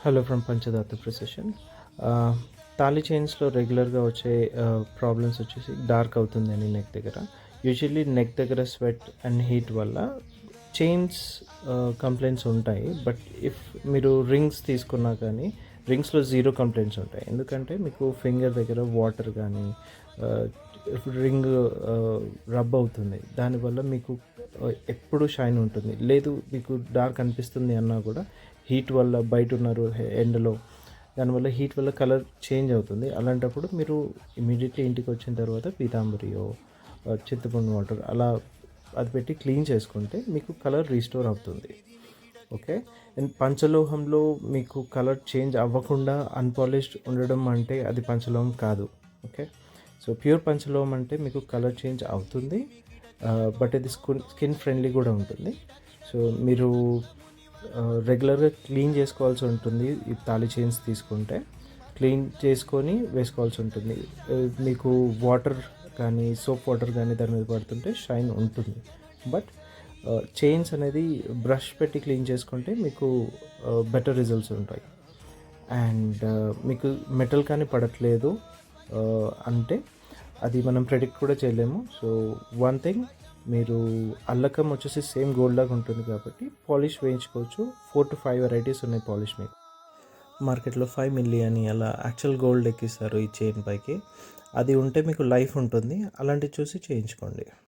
Hello from పంచదార్త precision. తాళి చైన్స్లో రెగ్యులర్గా వచ్చే ప్రాబ్లమ్స్ వచ్చేసి డార్క్ అవుతుందని నెక్ దగ్గర. యూజువల్లీ నెక్ దగ్గర స్వెట్ అండ్ హీట్ వల్ల చైన్స్ కంప్లైంట్స్ ఉంటాయి. బట్ ఇఫ్ మీరు రింగ్స్ తీసుకున్నా కానీ రింగ్స్లో జీరో కంప్లైంట్స్ ఉంటాయి. ఎందుకంటే మీకు ఫింగర్ దగ్గర వాటర్ కానీ రింగ్ రబ్ అవుతుంది, దానివల్ల మీకు ఎప్పుడు షైన్ ఉంటుంది. లేదు మీకు డార్క్ అనిపిస్తుంది అన్నా కూడా హీట్ వల్ల బయట ఉన్నారు ఎండలో, దానివల్ల హీట్ వల్ల కలర్ చేంజ్ అవుతుంది. అలాంటప్పుడు మీరు ఇమీడియట్లీ ఇంటికి వచ్చిన తర్వాత పీతాంబరియో చింతపండు వాటర్ అలా అది పెట్టి క్లీన్ చేసుకుంటే మీకు కలర్ రీస్టోర్ అవుతుంది. ఓకే. అండ్ పంచలోహంలో మీకు కలర్ చేంజ్ అవ్వకుండా అన్పాలిష్డ్ ఉండడం అంటే అది పంచలోహం కాదు. ఓకే. సో ప్యూర్ పంచలోహం అంటే మీకు కలర్ చేంజ్ అవుతుంది, బట్ ఇది స్కిన్ ఫ్రెండ్లీ కూడా ఉంటుంది. సో మీరు రెగ్యులర్గా క్లీన్ చేసుకోవాల్సి ఉంటుంది. ఈ తాళి చైన్స్ తీసుకుంటే క్లీన్ చేసుకొని వేసుకోవాల్సి ఉంటుంది. మీకు వాటర్ కానీ సోప్ వాటర్ కానీ దాని మీద పడుతుంటే షైన్ ఉంటుంది. బట్ చైన్స్ అనేది బ్రష్ పెట్టి క్లీన్ చేసుకుంటే మీకు బెటర్ రిజల్ట్స్ ఉంటాయి. అండ్ మీకు మెటల్ కానీ పడట్లేదు అంటే అది మనం ప్రెడిక్ట్ కూడా చేయలేము. సో వన్ థింగ్, మీరు అల్లకం వచ్చేసి సేమ్ గోల్డ్ లాగా ఉంటుంది కాబట్టి పాలిష్ వేయించుకోవచ్చు. 4 to 5 వెరైటీస్ ఉన్నాయి పాలిష్. మీకు మార్కెట్లో 5 మిల్లీ అని అలా యాక్చువల్ గోల్డ్ ఎక్కిస్తారు ఈ చైన్ పైకి. అది ఉంటే మీకు లైఫ్ ఉంటుంది. అలాంటివి చూసి చేయించుకోండి.